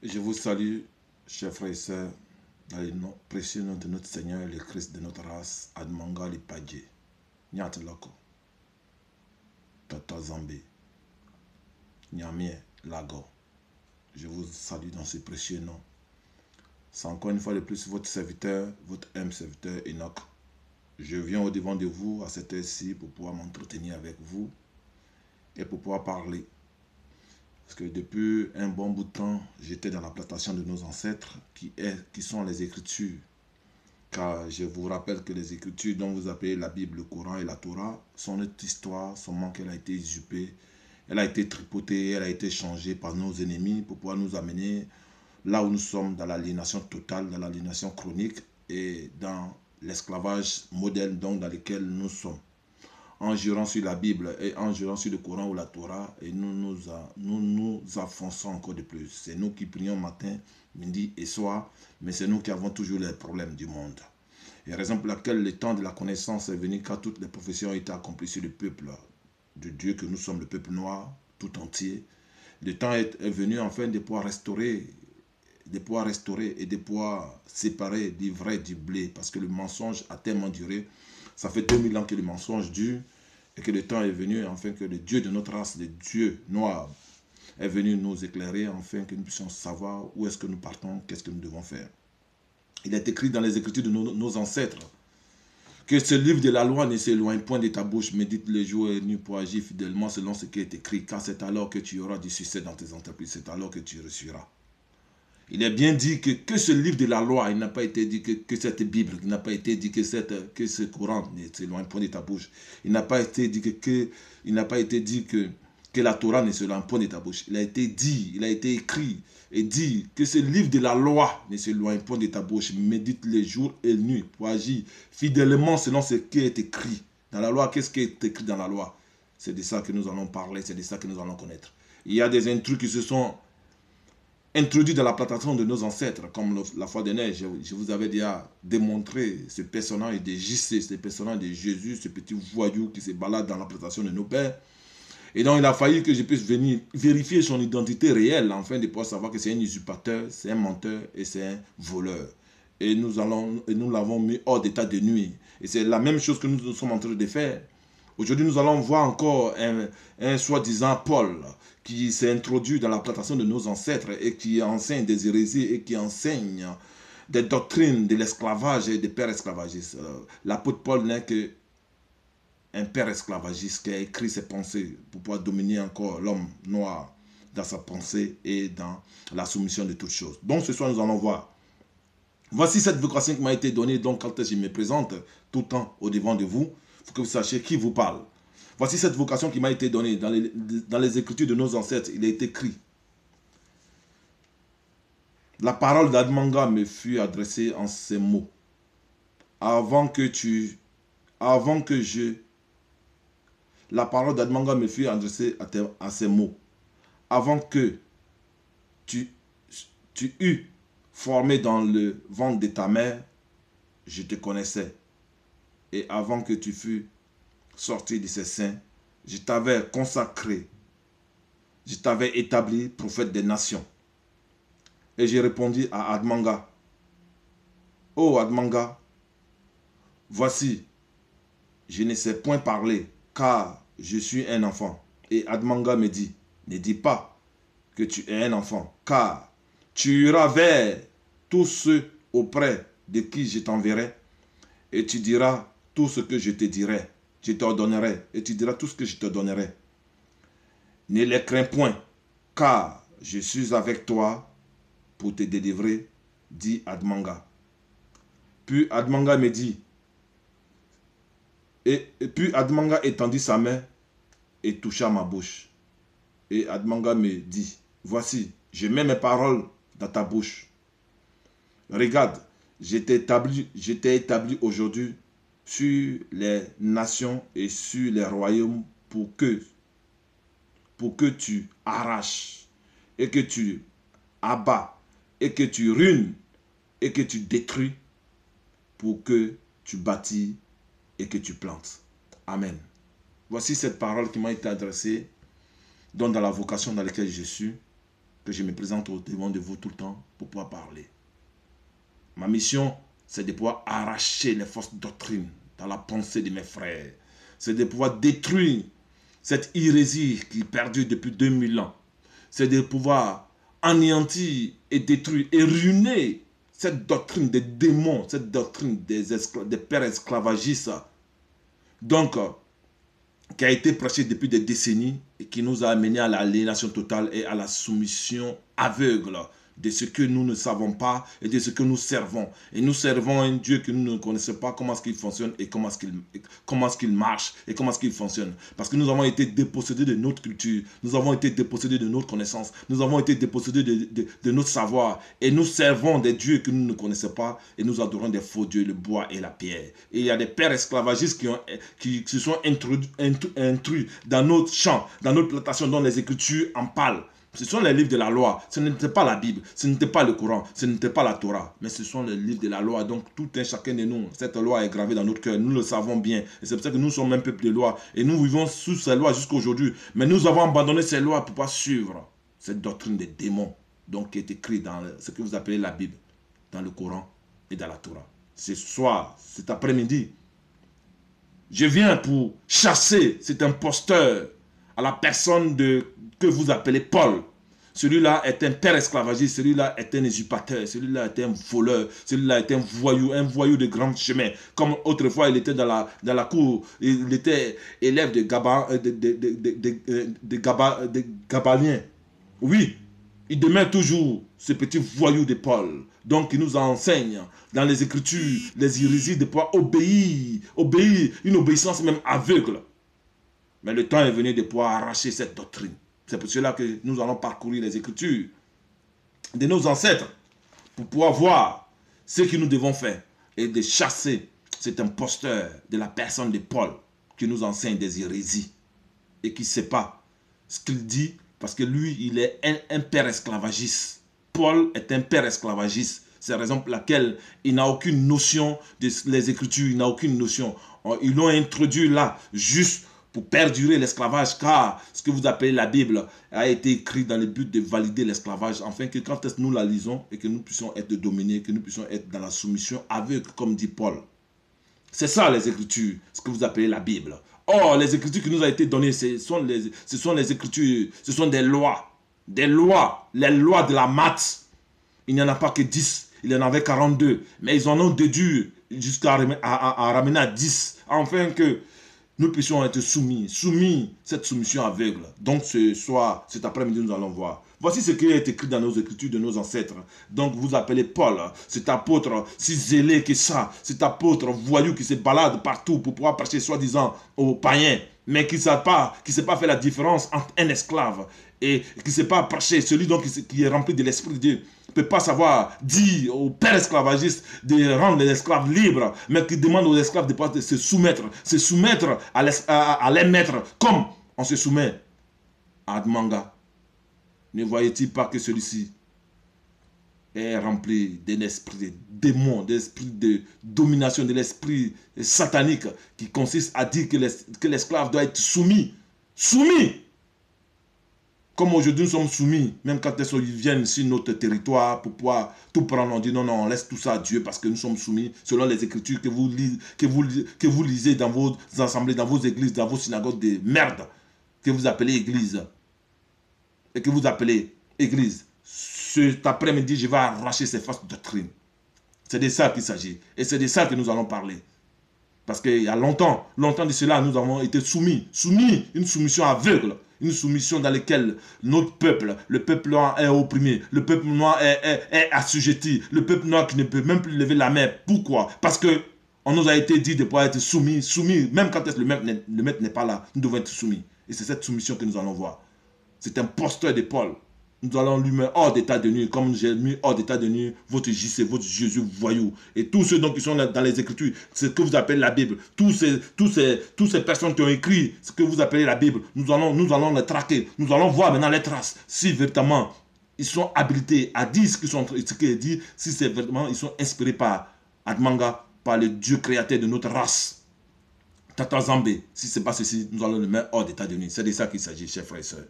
Je vous salue, chers frères et sœurs, dans le nom précieux nom de notre Seigneur, le Christ de notre race, Admanga Lipadje, Nyateloko, Tata Zambé, Nyamie Lago. Je vous salue dans ce précieux nom. C'est encore une fois de plus votre serviteur, votre humble serviteur Enoch. Je viens au devant de vous à cette heure-ci pour pouvoir m'entretenir avec vous et pour pouvoir parler. Parce que depuis un bon bout de temps, j'étais dans la plantation de nos ancêtres, qui sont les Écritures. Car je vous rappelle que les Écritures dont vous appelez la Bible, le Coran et la Torah sont notre histoire, seulement qu'elle a été usurpée, elle a été tripotée, elle a été changée par nos ennemis pour pouvoir nous amener là où nous sommes, dans l'aliénation totale, dans l'aliénation chronique et dans l'esclavage moderne donc dans lequel nous sommes. En jurant sur la Bible et en jurant sur le Coran ou la Torah, et nous nous affonçons encore de plus. C'est nous qui prions matin, midi et soir, mais c'est nous qui avons toujours les problèmes du monde. Et raison pour laquelle le temps de la connaissance est venu quand toutes les professions ont été accomplies sur le peuple de Dieu, que nous sommes le peuple noir tout entier. Le temps est venu enfin de pouvoir restaurer et de pouvoir séparer du vrai du blé, parce que le mensonge a tellement duré. Ça fait 2000 ans que le mensonge dure et que le temps est venu afin que le Dieu de notre race, le Dieu noir, est venu nous éclairer afin que nous puissions savoir où est-ce que nous partons, qu'est-ce que nous devons faire. Il est écrit dans les Écritures de nos ancêtres que ce livre de la loi ne s'éloigne point de ta bouche, médite les jours et nuits pour agir fidèlement selon ce qui est écrit, car c'est alors que tu auras du succès dans tes entreprises, c'est alors que tu réussiras. Il est bien dit que ce livre de la loi, il n'a pas été dit que cette Bible, il n'a pas été dit que ce Coran ne s'éloigne point de ta bouche. Il n'a pas été dit que la Torah ne s'éloigne point de ta bouche. Il a été dit, il a été écrit et dit que ce livre de la loi ne s'éloigne point de ta bouche. Médite les jours et les nuits pour agir fidèlement selon ce qui est écrit. Dans la loi, qu'est-ce qui est écrit dans la loi? C'est de ça que nous allons parler, c'est de ça que nous allons connaître. Il y a des intrus qui se sont introduit dans la plantation de nos ancêtres, comme la foi des neiges. Je vous avais déjà démontré ce personnage de JC, ce personnage de Jésus, ce petit voyou qui se balade dans la plantation de nos pères. Et donc il a fallu que je puisse venir vérifier son identité réelle, afin de pouvoir savoir que c'est un usurpateur, c'est un menteur et c'est un voleur. Et nous l'avons mis hors d'état de nuit. Et c'est la même chose que nous sommes en train de faire. Aujourd'hui, nous allons voir encore un soi-disant Paul qui s'est introduit dans la plantation de nos ancêtres et qui enseigne des hérésies et qui enseigne des doctrines de l'esclavage et des pères esclavagistes. L'apôtre Paul n'est qu'un père esclavagiste qui a écrit ses pensées pour pouvoir dominer encore l'homme noir dans sa pensée et dans la soumission de toutes choses. Donc ce soir, nous allons voir. Voici cette vocation qui m'a été donnée, donc quand je me présente tout le temps au devant de vous, il faut que vous sachiez qui vous parle. Voici cette vocation qui m'a été donnée dans les Écritures de nos ancêtres. Il est écrit: la parole d'Admanga me fut adressée en ces mots. La parole d'Admanga me fut adressée à ces mots. Avant que tu eus formé dans le ventre de ta mère, je te connaissais. Et avant que tu fus sorti de ses seins, je t'avais consacré, je t'avais établi prophète des nations. Et j'ai répondu à Admanga: oh Admanga, voici, je ne sais point parler, car je suis un enfant. Et Admanga me dit: ne dis pas que tu es un enfant, car tu iras vers tous ceux auprès de qui je t'enverrai, et tu diras tout ce que je te dirai. Je t'ordonnerai, et tu diras tout ce que je te donnerai. Ne les crains point, car je suis avec toi pour te délivrer, dit Admanga. Puis Admanga me dit, puis Admanga étendit sa main et toucha ma bouche. Et Admanga me dit: voici, je mets mes paroles dans ta bouche. Regarde, je t'ai établi aujourd'hui sur les nations et sur les royaumes pour que tu arraches et que tu abats et que tu ruines et que tu détruis, pour que tu bâtis et que tu plantes. Amen. Voici cette parole qui m'a été adressée, donc dans la vocation dans laquelle je suis, que je me présente au devant de vous tout le temps pour pouvoir parler. Ma mission, c'est de pouvoir arracher les fausses doctrines dans la pensée de mes frères. C'est de pouvoir détruire cette hérésie qui perdure depuis 2000 ans. C'est de pouvoir anéantir et détruire et ruiner cette doctrine des démons, cette doctrine des pères esclavagistes. Donc, qui a été prêchée depuis des décennies et qui nous a amené à l'aliénation totale et à la soumission aveugle de ce que nous ne savons pas et de ce que nous servons. Et nous servons un Dieu que nous ne connaissons pas, comment est-ce qu'il fonctionne et comment est-ce qu'il marche et comment est-ce qu'il fonctionne. Parce que nous avons été dépossédés de notre culture, nous avons été dépossédés de notre connaissance, nous avons été dépossédés de notre savoir. Et nous servons des dieux que nous ne connaissons pas et nous adorons des faux dieux, le bois et la pierre. Et il y a des pères esclavagistes qui se sont intrus dans notre champ, dans notre plantation, dont les Écritures en parlent. Ce sont les livres de la loi, ce n'était pas la Bible, ce n'était pas le Coran, ce n'était pas la Torah, mais ce sont les livres de la loi. Donc tout un chacun de nous, cette loi est gravée dans notre cœur, nous le savons bien. Et c'est pour ça que nous sommes un peuple de loi et nous vivons sous ces lois jusqu'à aujourd'hui. Mais nous avons abandonné ces lois pour pouvoir suivre cette doctrine des démons, donc qui est écrite dans ce que vous appelez la Bible, dans le Coran et dans la Torah. Ce soir, cet après-midi, je viens pour chasser cet imposteur à la personne que vous appelez Paul. Celui-là est un père esclavagiste, celui-là est un usurpateur, celui-là est un voleur, celui-là est un voyou de grand chemin. Comme autrefois il était dans la cour, il était élève de Gabalien. Oui, il demeure toujours ce petit voyou de Paul. Donc il nous enseigne dans les Écritures, les hérésies de pouvoir obéir, une obéissance même aveugle. Mais le temps est venu de pouvoir arracher cette doctrine. C'est pour cela que nous allons parcourir les Écritures de nos ancêtres pour pouvoir voir ce que nous devons faire et de chasser cet imposteur de la personne de Paul qui nous enseigne des hérésies et qui ne sait pas ce qu'il dit parce que lui, il est un père esclavagiste. Paul est un père esclavagiste. C'est la raison pour laquelle il n'a aucune notion des Écritures, il n'a aucune notion. Ils l'ont introduit là juste pour perdurer l'esclavage, car ce que vous appelez la Bible a été écrit dans le but de valider l'esclavage, afin que quand nous la lisons et que nous puissions être dominés, que nous puissions être dans la soumission aveugle, comme dit Paul. C'est ça les Écritures, ce que vous appelez la Bible. Or, les Écritures qui nous ont été données, ce sont les Écritures, ce sont des lois, les lois de la maths. Il n'y en a pas que 10, il y en avait 42, mais ils en ont déduit jusqu'à ramener à 10, afin que nous puissions être soumis, cette soumission aveugle. Donc ce soir, cet après-midi, nous allons voir. Voici ce qui est écrit dans nos Écritures de nos ancêtres. Donc vous appelez Paul, cet apôtre si zélé que ça, cet apôtre voyou qui se balade partout pour pouvoir prêcher soi-disant aux païens, mais qui ne sait pas faire la différence entre un esclave et qui ne sait pas prêcher, celui donc qui est rempli de l'Esprit de Dieu. Ne peut pas savoir dire aux pères esclavagistes de rendre les esclaves libres, mais qui demande aux esclaves de se soumettre à les maîtres, comme on se soumet à Admanga. Ne voyez-il pas que celui-ci est rempli d'un esprit de démon, d'un esprit de domination, de l'esprit satanique qui consiste à dire que l'esclave doit être soumis. Soumis! Comme aujourd'hui nous sommes soumis, même quand ils viennent sur notre territoire pour pouvoir tout prendre, on dit non, on laisse tout ça à Dieu parce que nous sommes soumis selon les Écritures que vous lisez dans vos assemblées, dans vos églises, dans vos synagogues de merde que vous appelez église. Et que vous appelez église. Cet après-midi, je vais arracher ces fausses doctrines. C'est de ça qu'il s'agit. Et c'est de ça que nous allons parler. Parce qu'il y a longtemps de cela, nous avons été soumis, une soumission aveugle. Une soumission dans laquelle notre peuple, le peuple noir est opprimé, le peuple noir est assujetti, le peuple noir qui ne peut même plus lever la main. Pourquoi? Parce que on nous a été dit de pouvoir être soumis, même quand le maître n'est pas là, nous devons être soumis. Et c'est cette soumission que nous allons voir. C'est un imposteur de Paul. Nous allons lui mettre hors d'état de nuire, comme j'ai mis hors d'état de nuire votre JC, votre Jésus voyou. Et tous ceux donc qui sont dans les Écritures, ce que vous appelez la Bible, toutes ces personnes qui ont écrit ce que vous appelez la Bible, nous allons les traquer. Nous allons voir maintenant les traces. Si véritablement ils sont habilités à dire ce qu'ils est dit, si c'est vraiment ils sont inspirés par Admanga, par le Dieu créateur de notre race. Tata Zambé, si ce n'est pas ceci, nous allons le mettre hors d'état de nuire. C'est de ça qu'il s'agit, chers frères et sœurs.